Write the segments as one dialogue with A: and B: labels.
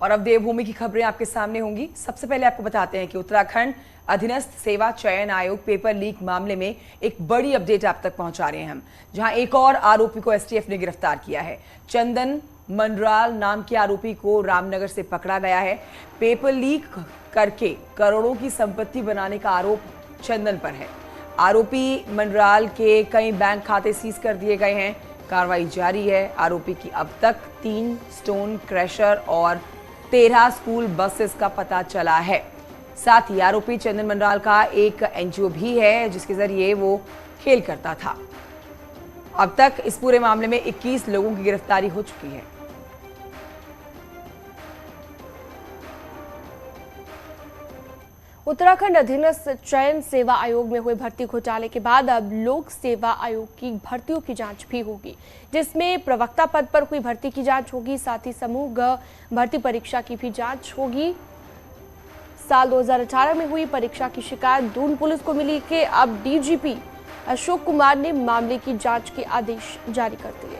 A: और अब देवभूमि की खबरें आपके सामने होंगी। सबसे पहले आपको बताते हैं कि उत्तराखंड अधीनस्थ सेवा चयन आयोग पेपर लीक मामले में एक बड़ी अपडेट आप तक पहुंचा रहे हैं हम, जहां एक और आरोपी को एसटीएफ ने गिरफ्तार किया है। चंदन मंडराल नाम के आरोपी को रामनगर से पकड़ा गया है। पेपर लीक करके करोड़ों की संपत्ति बनाने का आरोप चंदन पर है। आरोपी मंडराल के कई बैंक खाते सीज कर दिए गए हैं। कार्रवाई जारी है। आरोपी की अब तक 3 स्टोन क्रशर और 13 स्कूल बसेस का पता चला है। साथ ही आरोपी चंदन मंडराल का एक एनजीओ भी है जिसके जरिए वो खेल करता था। अब तक इस पूरे मामले में 21 लोगों की गिरफ्तारी हो चुकी है।
B: उत्तराखंड अधीनस्थ चयन सेवा आयोग में हुए भर्ती घोटाले के बाद अब लोक सेवा आयोग की भर्तियों की जांच भी होगी, जिसमें प्रवक्ता पद पर हुई भर्ती की जांच होगी। साथ ही समूह ग भर्ती परीक्षा की भी जांच होगी। साल 2018 में हुई परीक्षा की शिकायत दून पुलिस को मिली कि अब डीजीपी अशोक कुमार ने मामले की जांच के आदेश जारी कर दिए।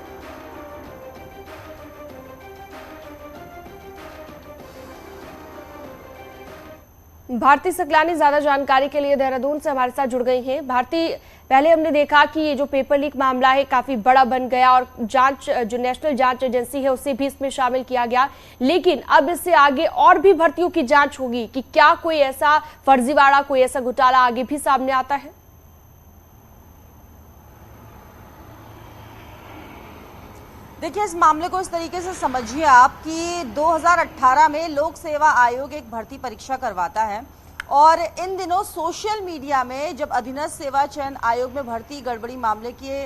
B: भारती सकलानी ज्यादा जानकारी के लिए देहरादून से हमारे साथ जुड़ गई हैं। भारती, पहले हमने देखा कि ये जो पेपर लीक मामला है काफी बड़ा बन गया और जांच जो नेशनल जांच एजेंसी है उसे भी इसमें शामिल किया गया, लेकिन अब इससे आगे और भी भर्तियों की जांच होगी कि क्या कोई ऐसा फर्जीवाड़ा, कोई ऐसा घोटाला आगे भी सामने आता है?
C: देखिए, इस मामले को इस तरीके से समझिए आप कि 2018 में लोक सेवा आयोग एक भर्ती परीक्षा करवाता है और इन दिनों सोशल मीडिया में जब अधीनस्थ सेवा चयन आयोग में भर्ती गड़बड़ी मामले के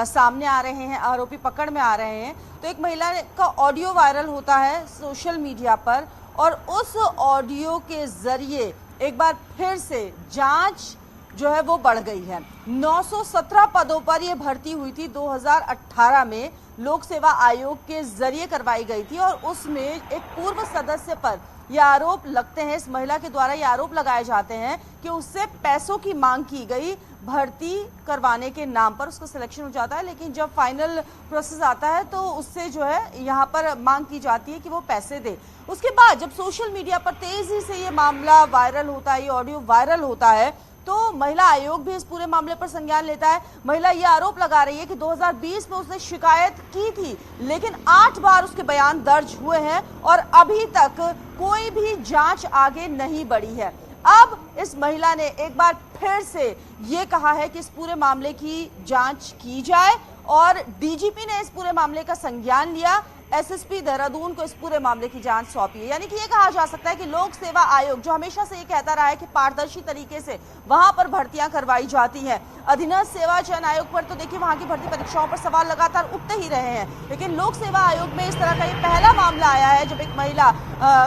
C: सामने आ रहे हैं, आरोपी पकड़ में आ रहे हैं, तो एक महिला का ऑडियो वायरल होता है सोशल मीडिया पर और उस ऑडियो के जरिए एक बार फिर से जांच जो है वो बढ़ गई है। 917 पदों पर यह भर्ती हुई थी 2018 में, लोक सेवा आयोग के जरिए करवाई गई थी और उसमें एक पूर्व सदस्य पर यह आरोप लगते हैं, इस महिला के द्वारा ये आरोप लगाए जाते हैं कि उससे पैसों की मांग की गई भर्ती करवाने के नाम पर। उसका सिलेक्शन हो जाता है, लेकिन जब फाइनल प्रोसेस आता है तो उससे जो है यहाँ पर मांग की जाती है कि वो पैसे दे। उसके बाद जब सोशल मीडिया पर तेजी से ये मामला वायरल होता है, ये ऑडियो वायरल होता है, तो महिला आयोग भी इस पूरे मामले पर संज्ञान लेता है। महिला ये आरोप लगा रही है कि 2020 में उसने शिकायत की थी, लेकिन 8 बार उसके बयान दर्ज हुए हैं और अभी तक कोई भी जांच आगे नहीं बढ़ी है। अब इस महिला ने एक बार फिर से ये कहा है कि इस पूरे मामले की जांच की जाए और डीजीपी ने इस पूरे मामले का संज्ञान लिया। एसएसपी देहरादून को इस पूरे मामले की जांच सौंपी है। यानी कि ये कहा जा सकता है कि लोक सेवा आयोग जो हमेशा से ये कहता रहा है कि पारदर्शी तरीके से वहां पर भर्तियां करवाई जाती हैं, अधीनस्थ सेवा चयन आयोग पर तो देखिए वहां की भर्ती परीक्षाओं पर सवाल लगातार उठते ही रहे हैं, लेकिन लोक सेवा आयोग में इस तरह का ये पहला मामला आया है जब एक महिला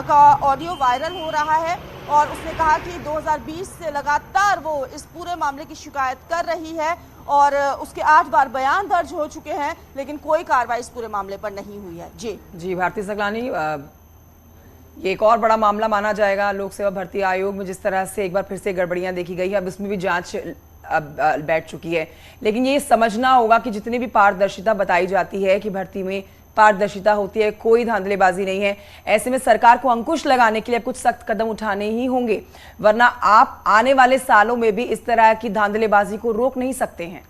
C: का ऑडियो वायरल हो रहा है और उसने कहा कि 2020 से लगातार वो इस पूरे मामले की शिकायत कर रही है और उसके 8 बार बयान दर्ज हो चुके हैं, लेकिन कोई कार्रवाई इस पूरे मामले पर नहीं हुई है। जी
A: भारती सकलानी, ये एक और बड़ा मामला माना जाएगा लोक सेवा भर्ती आयोग में, जिस तरह से एक बार फिर से गड़बड़ियां देखी गई है। अब इसमें भी जांच अब बैठ चुकी है, लेकिन ये समझना होगा कि जितनी भी पारदर्शिता बताई जाती है कि भर्ती में पारदर्शिता होती है, कोई धांधलेबाजी नहीं है। ऐसे में सरकार को अंकुश लगाने के लिए कुछ सख्त कदम उठाने ही होंगे, वरना आप आने वाले सालों में भी इस तरह की धांधलेबाजी को रोक नहीं सकते हैं।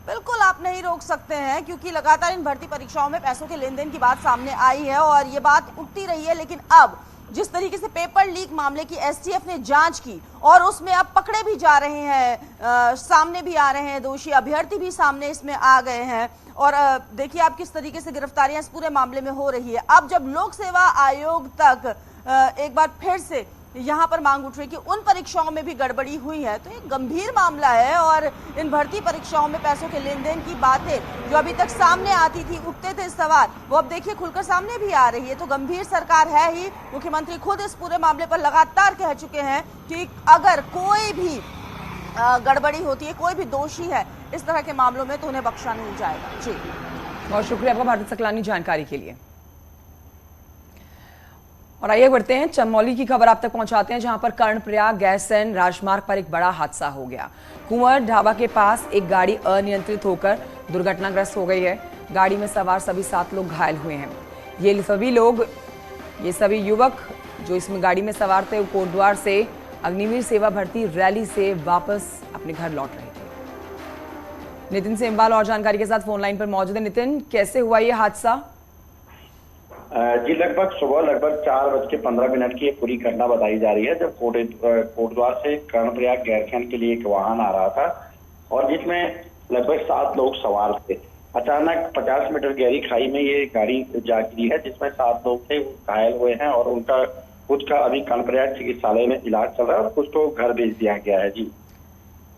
C: बिल्कुल आप नहीं रोक सकते हैं, क्योंकि लगातार इन भर्ती परीक्षाओं में पैसों के लेन देन की बात सामने आई है और ये बात उठती रही है। लेकिन अब जिस तरीके से पेपर लीक मामले की एसटीएफ ने जांच की और उसमें अब पकड़े भी जा रहे हैं, सामने भी आ रहे हैं दोषी अभ्यर्थी भी सामने इसमें आ गए हैं और देखिए आप किस तरीके से गिरफ्तारियां इस पूरे मामले में हो रही है। अब जब लोक सेवा आयोग तक एक बार फिर से यहाँ पर मांग उठ रही है कि उन परीक्षाओं में भी गड़बड़ी हुई है, तो ये गंभीर मामला है और इन भर्ती परीक्षाओं में पैसों के लेन देन की बातें जो अभी तक सामने आती थी, उठते थे सवाल, वो अब देखिए खुलकर सामने भी आ रही है। तो गंभीर सरकार है ही। मुख्यमंत्री खुद इस पूरे मामले पर लगातार कह चुके हैं कि अगर कोई भी गड़बड़ी होती है, कोई भी दोषी है इस तरह के मामलों में, तो उन्हें बख्शा नहीं जाएगा। जी
A: बहुत शुक्रिया आपका भारती सकलानी जानकारी के लिए। और आइए बढ़ते हैं, चमोली की खबर आप तक पहुंचाते हैं, जहां पर कर्णप्रयाग गैरसैंण राजमार्ग पर एक बड़ा हादसा हो गया। कुंवर ढाबा के पास एक गाड़ी अनियंत्रित होकर दुर्घटनाग्रस्त हो गई है। गाड़ी में सवार सभी 7 लोग घायल हुए हैं। ये सभी युवक जो इसमें गाड़ी में सवार थे, कोटद्वार से अग्निवीर सेवा भर्ती रैली से वापस अपने घर लौट रहे थे। नितिन सेमवाल और जानकारी के साथ फोन लाइन पर मौजूद है। नितिन, कैसे हुआ ये हादसा?
D: जी, सुबह लगभग 4:15 की पूरी घटना बताई जा रही है, जब कोटद्वार से कर्णप्रयाग गैरसैंण के लिए एक वाहन आ रहा था और जिसमें लगभग 7 लोग सवार थे। अचानक 50 मीटर गहरी खाई में ये गाड़ी जा गिरी है, जिसमें 7 लोग थे, वो घायल हुए हैं और उनका कुछ का अभी कर्णप्रयाग चिकित्सालय में इलाज चल रहा है और कुछ को घर भेज दिया गया है। जी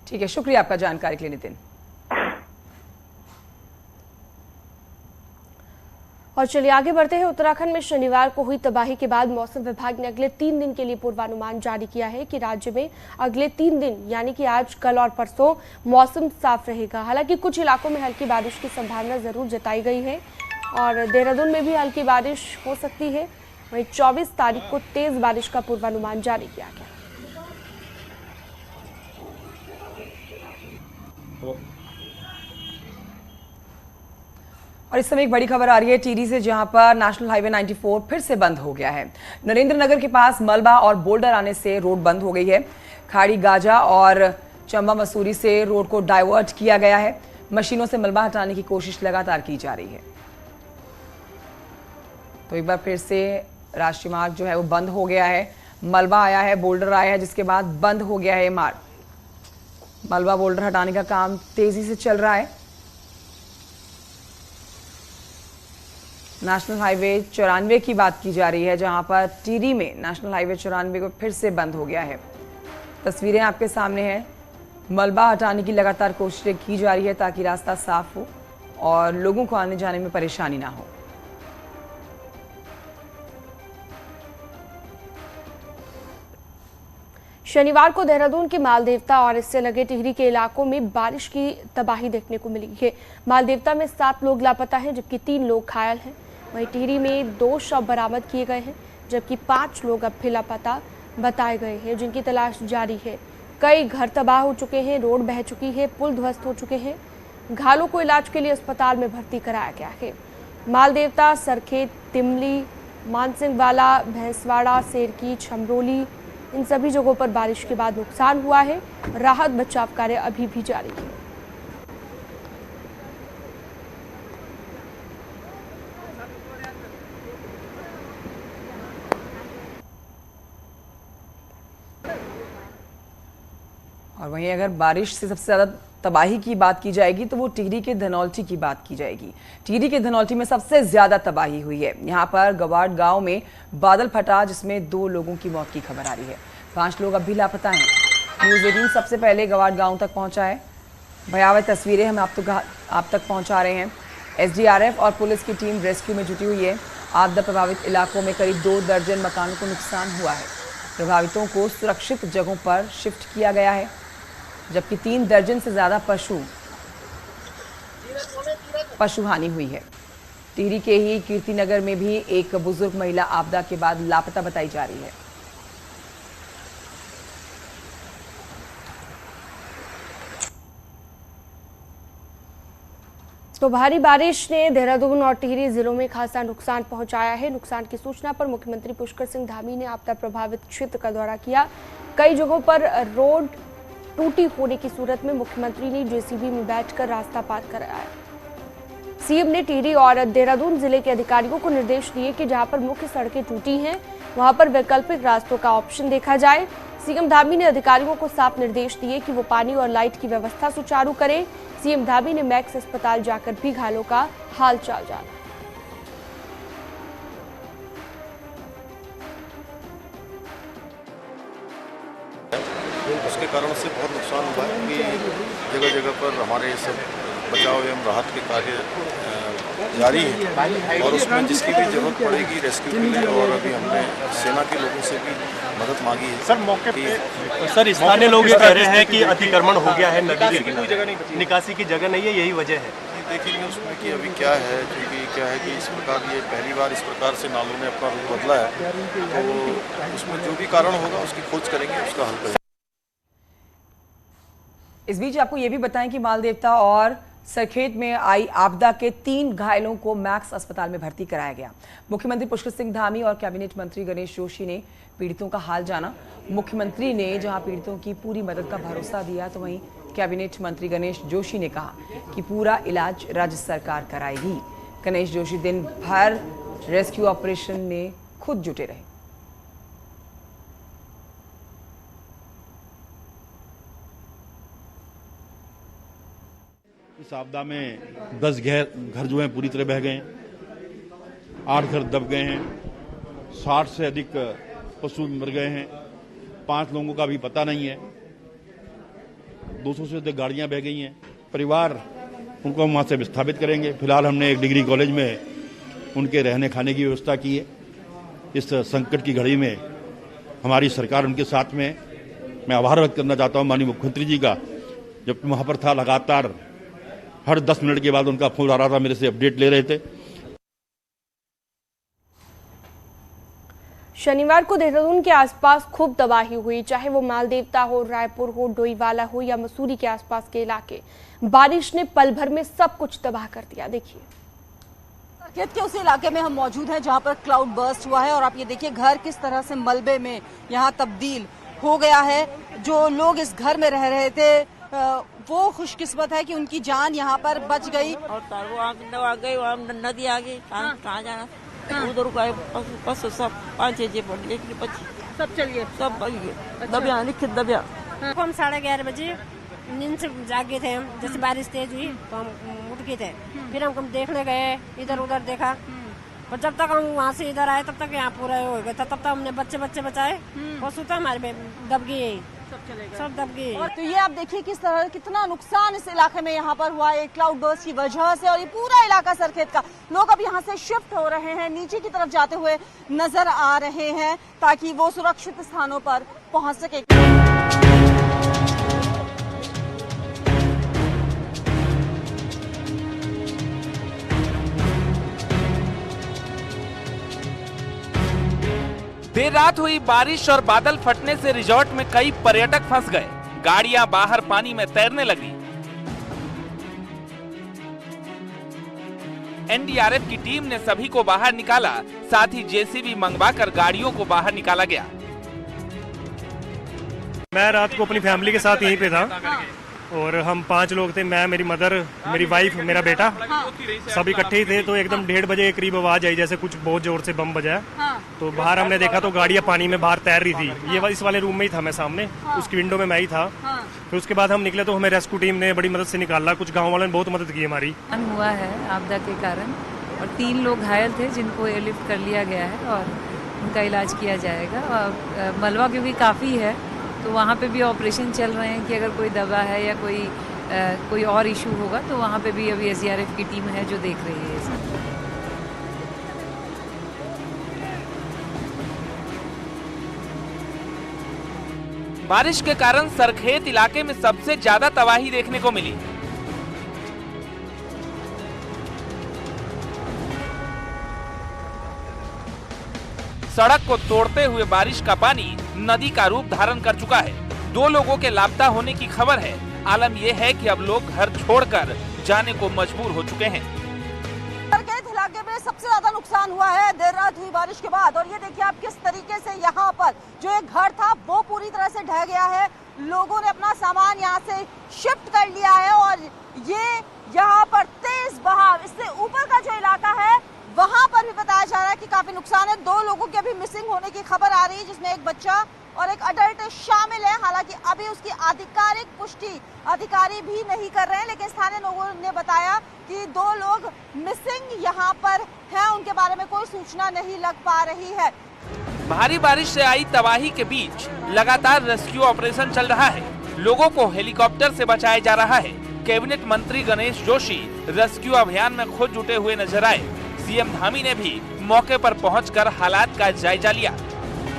A: ठीक है, शुक्रिया आपका जानकारी के लिए नितिन।
B: और चलिए आगे बढ़ते हैं। उत्तराखंड में शनिवार को हुई तबाही के बाद मौसम विभाग ने अगले 3 दिन के लिए पूर्वानुमान जारी किया है कि राज्य में अगले 3 दिन यानी कि आज, कल और परसों मौसम साफ रहेगा। हालांकि कुछ इलाकों में हल्की बारिश की संभावना जरूर जताई गई है और देहरादून में भी हल्की बारिश हो सकती है। वहीं 24 तारीख को तेज बारिश का पूर्वानुमान जारी किया गया।
A: और इस समय एक बड़ी खबर आ रही है टिहरी से, जहां पर नेशनल हाईवे 94 फिर से बंद हो गया है। नरेंद्रनगर के पास मलबा और बोल्डर आने से रोड बंद हो गई है। खाड़ी गाजा और चंबा मसूरी से रोड को डाइवर्ट किया गया है। मशीनों से मलबा हटाने की कोशिश लगातार की जा रही है। तो एक बार फिर से राष्ट्रीय मार्ग जो है वो बंद हो गया है। मलबा आया है, बोल्डर आया है, जिसके बाद बंद हो गया है ये मार्ग। मलबा बोल्डर हटाने का काम तेजी से चल रहा है। नेशनल हाईवे 94 की बात की जा रही है, जहां पर टिहरी में नेशनल हाईवे 94 को फिर से बंद हो गया है। तस्वीरें आपके सामने हैं। मलबा हटाने की लगातार कोशिशें की जा रही है ताकि रास्ता साफ हो और लोगों को आने जाने में परेशानी ना हो।
B: शनिवार को देहरादून के मालदेवता और इससे लगे टिहरी के इलाकों में बारिश की तबाही देखने को मिली है। मालदेवता में 7 लोग लापता हैं, जबकि 3 लोग घायल हैं। वहीं टिहरी में 2 शव बरामद किए गए हैं, जबकि 5 लोग अब भी लापता बताए गए हैं, जिनकी तलाश जारी है। कई घर तबाह हो चुके हैं, रोड बह चुकी है, पुल ध्वस्त हो चुके हैं। घायलों को इलाज के लिए अस्पताल में भर्ती कराया गया है। मालदेवता, सरखेत, तिमली, मानसिंहवाला, भैंसवाड़ा, सेरकी, छमरोली, इन सभी जगहों पर बारिश के बाद नुकसान हुआ है। राहत बचाव कार्य अभी भी जारी है।
A: और वहीं अगर बारिश से सबसे ज्यादा तबाही की बात की जाएगी तो वो टिहरी के धनौल्टी की बात की जाएगी। टिहरी के धनौल्टी में सबसे ज्यादा तबाही हुई है। यहाँ पर गवाड़ गांव में बादल फटा, जिसमें 2 लोगों की मौत की खबर आ रही है। 5 लोग अब भी लापता हैं। न्यूज़ 18 सबसे पहले गवाड़ गांव तक पहुंचा है। भयावह तस्वीरें हम आप तक पहुंचा रहे हैं। SDRF और पुलिस की टीम रेस्क्यू में जुटी हुई है। आपदा प्रभावित इलाकों में करीब 2 दर्जन मकानों को नुकसान हुआ है। प्रभावितों को सुरक्षित जगहों पर शिफ्ट किया गया है, जबकि 3 दर्जन से ज्यादा पशु हानि हुई है। टिहरी के ही कीर्तिनगर में भी एक बुजुर्ग महिला आपदा के बाद लापता बताई जा रही है।
B: तो भारी बारिश ने देहरादून और टिहरी जिलों में खासा नुकसान पहुंचाया है। नुकसान की सूचना पर मुख्यमंत्री पुष्कर सिंह धामी ने आपदा प्रभावित क्षेत्र का दौरा किया। कई जगहों पर रोड टूटी होने की सूरत में मुख्यमंत्री ने JCB में बैठकर रास्ता पार कराया। सीएम ने टिहरी और देहरादून जिले के अधिकारियों को निर्देश दिए कि जहां पर मुख्य सड़कें टूटी हैं, वहां पर वैकल्पिक रास्तों का ऑप्शन देखा जाए। सीएम धामी ने अधिकारियों को साफ निर्देश दिए कि वो पानी और लाइट की व्यवस्था सुचारू करें। सीएम धामी ने मैक्स अस्पताल जाकर भी घायलों का हालचाल जाना।
E: उसके कारण से बहुत नुकसान हुआ है कि जगह जगह पर हमारे सब बचाव एवं राहत के कार्य जारी है और उसमें जिसकी भी जरूरत पड़ेगी रेस्क्यू के लिए, और अभी हमने सेना के लोगों से भी मदद मांगी है।
F: सर मौके पे सर स्थानीय लोग ये कह रहे हैं कि अतिक्रमण हो गया है, नदी के किनारे निकासी की जगह नहीं है, यही वजह है।
E: देखेंगे उसमें कि अभी क्या है, क्योंकि क्या है कि इस प्रकार ये पहली बार इस प्रकार से नालों ने अपना रूप बदला है, तो उसमें जो भी कारण होगा उसकी खोज करेंगे, उसका हल करेंगे।
A: इस बीच आपको ये भी बताएं कि मालदेवता और सरखेत में आई आपदा के 3 घायलों को मैक्स अस्पताल में भर्ती कराया गया। मुख्यमंत्री पुष्कर सिंह धामी और कैबिनेट मंत्री गणेश जोशी ने पीड़ितों का हाल जाना। मुख्यमंत्री ने जहां पीड़ितों की पूरी मदद का भरोसा दिया, तो वहीं कैबिनेट मंत्री गणेश जोशी ने कहा कि पूरा इलाज राज्य सरकार कराएगी। गणेश जोशी दिन भर रेस्क्यू ऑपरेशन में खुद जुटे रहे।
G: इस आपदा में 10 घर जो हैं पूरी तरह बह गए हैं, 8 घर दब गए हैं, 60 से अधिक पशु मर गए हैं, 5 लोगों का भी पता नहीं है, 200 से अधिक गाड़ियां बह गई हैं। परिवार उनको हम वहाँ से विस्थापित करेंगे। फिलहाल हमने एक डिग्री कॉलेज में उनके रहने खाने की व्यवस्था की है। इस संकट की घड़ी में हमारी सरकार उनके साथ में है। मैं आभार व्यक्त करना चाहता हूँ माननीय मुख्यमंत्री जी का, जब वहाँ पर था लगातार हर 10 मिनट के बाद उनका फोन आ रहा था, मेरे से अपडेट ले रहे थे।
B: शनिवार को देहरादून के आसपास खूब तबाही हुई, चाहे वो मालदेवता हो, रायपुर हो, डोईवाला हो या मसूरी के आसपास के इलाके। बारिश ने पल भर में सब कुछ तबाह कर दिया। देखिए,
C: सरखेत के उस इलाके में हम मौजूद हैं जहां पर क्लाउड बर्स्ट हुआ है और आप ये देखिए घर किस तरह से मलबे में यहां तब्दील हो गया है। जो लोग इस घर में रह रहे थे वो खुशकिस्मत है कि उनकी जान यहाँ पर बच गई।
H: और वो आ गई, वहाँ नदी आ गई, कहाँ जाना, उधर गए पशु सब 5-6 पड़ गए,
C: सब चलिए,
H: सब दबिया लिखित दबिया।
I: हम 11:30 बजे नींद से जागे थे हम, जैसे बारिश तेज हुई तो हम उठ गए थे। फिर हम देखने गए, इधर उधर देखा, और जब तक हम वहाँ से इधर आए तब तक यहाँ पूरा हो गया था। तब तक हमने बच्चे बचाए, पशु तो हमारे दब गए, सब दब गए।
C: और तो ये आप देखिए किस तरह कितना नुकसान इस इलाके में यहाँ पर हुआ है क्लाउड बर्स्ट की वजह से। और ये पूरा इलाका सरखेत का, लोग अब यहाँ से शिफ्ट हो रहे हैं, नीचे की तरफ जाते हुए नजर आ रहे हैं ताकि वो सुरक्षित स्थानों पर पहुंच सके।
J: देर रात हुई बारिश और बादल फटने से रिजॉर्ट में कई पर्यटक फंस गए। गाड़ियां बाहर पानी में तैरने लगी। एनडीआरएफ की टीम ने सभी को बाहर निकाला, साथ ही जेसीबी मंगवाकर गाड़ियों को बाहर निकाला गया।
F: मैं रात को अपनी फैमिली के साथ यहीं पे था और हम 5 लोग थे, मैं, मेरी मदर, मेरी वाइफ, मेरा बेटा, सब इकट्ठे ही थे। तो एकदम 1:30 बजे के करीब आवाज आई जैसे कुछ बहुत जोर से बम बजा। तो बाहर हमने देखा तो गाड़ियां पानी में बाहर तैर रही थी। ये इस वाले रूम में ही था मैं सामने, उसकी विंडो में मैं ही था। फिर उसके बाद हम निकले तो हमें रेस्क्यू टीम ने बड़ी मदद से निकाला। कुछ गाँव वालों ने बहुत मदद की हमारी।
K: हुआ है आपदा के कारण और 3 लोग घायल थे जिनको एयरलिफ्ट कर लिया गया है और उनका इलाज किया जाएगा। और मलबा क्योंकि काफ़ी है तो वहाँ पे भी ऑपरेशन चल रहे हैं कि अगर कोई दबा है या कोई और इशू होगा तो वहाँ पे भी अभी एसडीआरएफ की टीम है जो देख रही है।
J: बारिश के कारण सरखेत इलाके में सबसे ज्यादा तबाही देखने को मिली। सड़क को तोड़ते हुए बारिश का पानी नदी का रूप धारण कर चुका है। 2 लोगों के लापता होने की खबर है। आलम यह है कि अब लोग घर छोड़कर जाने को मजबूर हो चुके हैं।
C: सरखेत इलाके में सबसे ज्यादा नुकसान हुआ है देर रात हुई बारिश के बाद। और ये देखिए आप किस तरीके से यहाँ पर जो एक घर था वो पूरी तरह से ढह गया है। लोगों ने अपना सामान यहाँ से शिफ्ट कर लिया है और ये यहाँ पर तेज बहाव, इससे ऊपर का जो इलाका है वहां पर भी बताया जा रहा है कि काफी नुकसान है। 2 लोगों के अभी मिसिंग होने की खबर आ रही है, जिसमें एक बच्चा और एक अडल्ट शामिल है। हालांकि अभी उसकी आधिकारिक पुष्टि अधिकारी भी नहीं कर रहे हैं, लेकिन स्थानीय लोगों ने बताया कि 2 लोग मिसिंग यहाँ पर हैं, उनके बारे में कोई सूचना नहीं लग पा रही है।
J: भारी बारिश से आई तबाही के बीच लगातार रेस्क्यू ऑपरेशन चल रहा है। लोगों को हेलीकॉप्टर से बचाया जा रहा है। कैबिनेट मंत्री गणेश जोशी रेस्क्यू अभियान में खुद जुटे हुए नजर आए। सीएम धामी ने भी मौके पर पहुंचकर हालात का जायजा लिया।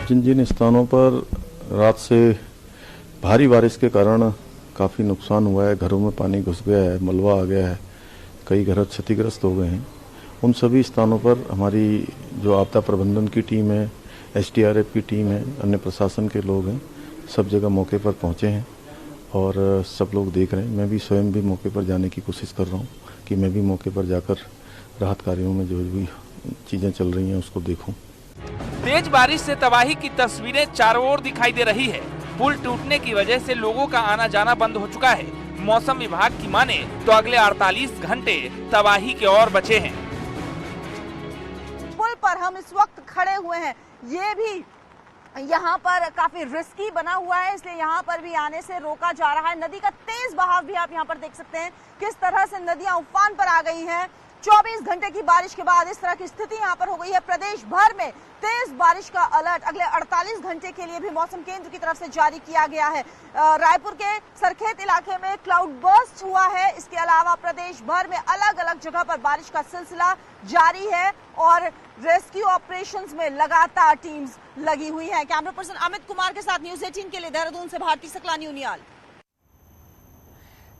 E: जिन जिन स्थानों पर रात से भारी बारिश के कारण काफ़ी नुकसान हुआ है, घरों में पानी घुस गया है, मलबा आ गया है, कई घर क्षतिग्रस्त हो गए हैं, उन सभी स्थानों पर हमारी जो आपदा प्रबंधन की टीम है, एसडीआरएफ की टीम है, अन्य प्रशासन के लोग हैं, सब जगह मौके पर पहुंचे हैं और सब लोग देख रहे हैं। मैं भी स्वयं भी मौके पर जाने की कोशिश कर रहा हूँ कि मैं भी मौके पर जाकर राहत कार्यों में जो भी चीज़ें चल रही हैं उसको देखूं।
J: तेज बारिश से तबाही की तस्वीरें चारों ओर दिखाई दे रही है। पुल टूटने की वजह से लोगों का आना जाना बंद हो चुका है। मौसम विभाग की माने तो अगले 48 घंटे तबाही के और बचे हैं।
C: पुल पर हम इस वक्त खड़े हुए हैं, ये भी यहाँ पर काफी रिस्की बना हुआ है, इसलिए यहाँ पर भी आने से रोका जा रहा है। नदी का तेज बहाव भी आप यहाँ पर देख सकते हैं, किस तरह से नदियां उफान पर आ गई हैं। 24 घंटे की बारिश के बाद इस तरह की स्थिति यहाँ पर हो गई है। प्रदेश भर में तेज बारिश का अलर्ट अगले 48 घंटे के लिए भी मौसम केंद्र की तरफ से जारी किया गया है। रायपुर के सरखेत इलाके में क्लाउड बर्स्ट हुआ है। इसके अलावा प्रदेश भर में अलग अलग जगह पर बारिश का सिलसिला जारी है और रेस्क्यू ऑपरेशंस में लगातार टीम्स लगी हुई हैं। कैमरा पर्सन अमित कुमार के साथ न्यूज़ 18 के लिए देहरादून से भारती सकलानी उनियाल।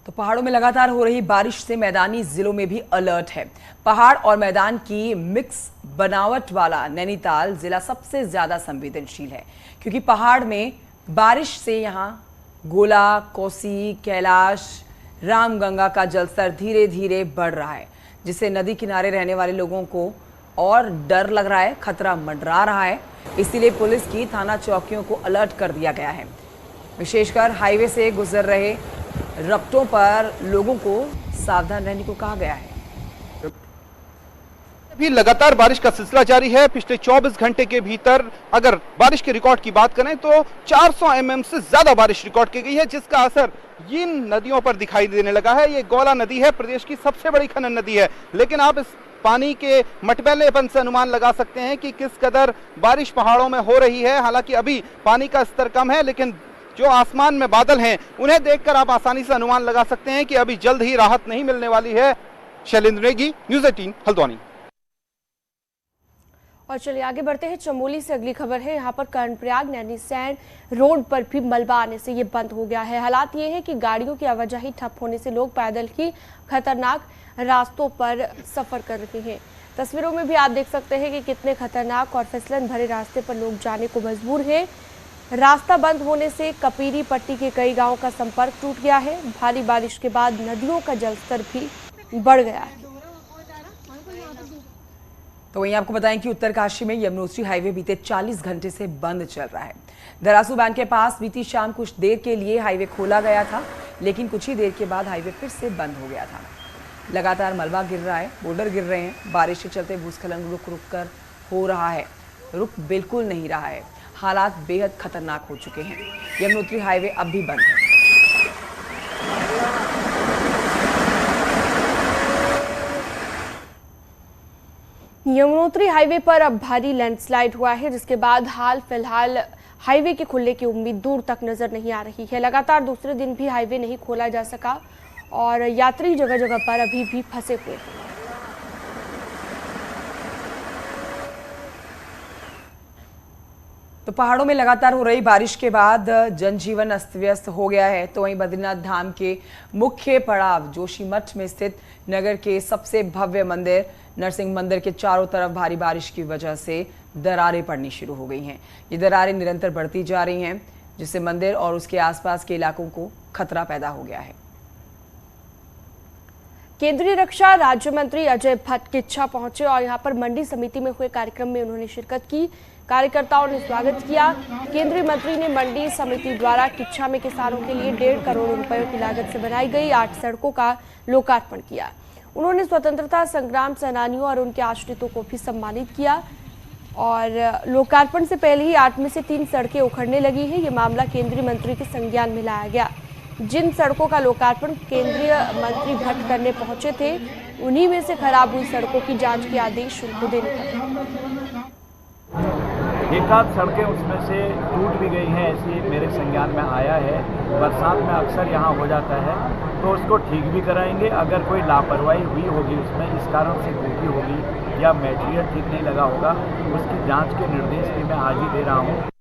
A: तो पहाड़ों में लगातार हो रही बारिश से मैदानी जिलों में भी अलर्ट है। पहाड़ और मैदान की मिक्स बनावट वाला नैनीताल जिला सबसे ज्यादा संवेदनशील है, क्योंकि पहाड़ में बारिश से यहां गोला, कोसी, कैलाश, रामगंगा का जलस्तर धीरे धीरे बढ़ रहा है, जिससे नदी किनारे रहने वाले लोगों को और डर लग रहा है, खतरा मंडरा रहा है। इसीलिए पुलिस की थाना चौकियों को अलर्ट कर दिया गया है। विशेषकर हाईवे से गुजर रहे रपटों पर लोगों को सावधान रहने को कहा गया है।
L: अभी लगातार बारिश का सिलसिला जारी है। पिछले 24 घंटे के भीतर अगर बारिश के रिकॉर्ड की बात करें तो 400 mm से ज्यादा बारिश रिकॉर्ड की गई है, जिसका असर इन नदियों पर दिखाई देने लगा है। ये गौला नदी है, प्रदेश की सबसे बड़ी खनन नदी है, लेकिन आप इस पानी के मटमैलेपन से अनुमान लगा सकते हैं कि किस कदर बारिश पहाड़ों में हो रही है। हालांकि अभी पानी का स्तर कम है, लेकिन जो आसमान में बादल हैं उन्हें देखकर आप आसानी से अनुमान लगा सकते हैं कि अभी जल्द ही राहत नहीं मिलने वाली है। शैलेंद्र नेगी, न्यूज़ 18 हल्द्वानी।
B: और चलिए आगे बढ़ते हैं। चमोली से अगली खबर है। यहाँ पर कर्णप्रयाग नैनीसैण रोड पर भी मलबा आने से ये बंद हो गया है। हालात ये है कि गाड़ियों की आवाजाही ठप होने से लोग पैदल ही खतरनाक रास्तों पर सफर कर रहे हैं। तस्वीरों में भी आप देख सकते हैं कि कितने खतरनाक और फिसलन भरे रास्ते पर लोग जाने को मजबूर हैं। रास्ता बंद होने से कपीरी पट्टी के कई गांवों का संपर्क टूट गया है। भारी बारिश के बाद नदियों का जलस्तर भी बढ़ गया है।
A: तो वहीं आपको बताएं कि उत्तरकाशी में यमुनोत्री हाईवे बीते 40 घंटे से बंद चल रहा है। दरासू बैंड के पास बीती शाम कुछ देर के लिए हाईवे खोला गया था, लेकिन कुछ ही देर के बाद हाईवे फिर से बंद हो गया था। लगातार मलबा गिर रहा है, बोल्डर गिर रहे हैं। बारिश के चलते भूस्खलन रुक रुक कर हो रहा है, रुक बिल्कुल नहीं रहा है। हालात बेहद खतरनाक हो चुके हैं। यमुनोत्री हाईवे अब भी बंद है।
B: यमुनोत्री हाईवे पर अब भारी लैंडस्लाइड हुआ है, जिसके बाद हाल फिलहाल हाईवे के खुलने की उम्मीद दूर तक नजर नहीं आ रही है। लगातार दूसरे दिन भी हाईवे नहीं खोला जा सका और यात्री जगह जगह पर अभी भी फंसे हुए हैं।
A: तो पहाड़ों में लगातार हो रही बारिश के बाद जनजीवन अस्त व्यस्त हो गया है। तो वहीं बद्रीनाथ धाम के मुख्य पड़ाव जोशीमठ में स्थित नगर के सबसे भव्य मंदिर नरसिंह मंदिर के चारों तरफ भारी बारिश की वजह से दरारें पड़नी शुरू हो गई हैं। ये दरारें निरंतर बढ़ती जा रही हैं, जिससे मंदिर और उसके आसपास के इलाकों को खतरा पैदा हो गया है।
B: केंद्रीय रक्षा राज्य मंत्री अजय भट्ट किच्छा पहुंचे और यहां पर मंडी समिति में हुए कार्यक्रम में उन्होंने शिरकत की। कार्यकर्ताओं ने स्वागत किया। केंद्रीय मंत्री ने मंडी समिति द्वारा किच्छा में किसानों के लिए 1.5 करोड़ रुपयों की लागत से बनाई गई 8 सड़कों का लोकार्पण किया। उन्होंने स्वतंत्रता संग्राम सेनानियों और उनके आश्रितों को भी सम्मानित किया और लोकार्पण से पहले ही 8 में से 3 सड़कें उखड़ने लगी हैं। ये मामला केंद्रीय मंत्री के संज्ञान में लाया गया। जिन सड़कों का लोकार्पण केंद्रीय मंत्री भट्ट करने पहुंचे थे, उन्हीं में से खराब हुई सड़कों की जांच के आदेश उनको देने पड़े।
M: एक आध सड़कें उसमें से टूट भी गई हैं, ऐसी मेरे संज्ञान में आया है। बरसात में अक्सर यहाँ हो जाता है, तो उसको ठीक भी कराएंगे। अगर कोई लापरवाही हुई होगी उसमें, इस कारण से टूटी होगी या मटेरियल ठीक नहीं लगा होगा, उसकी जांच के निर्देश भी मैं आज ही दे रहा हूँ।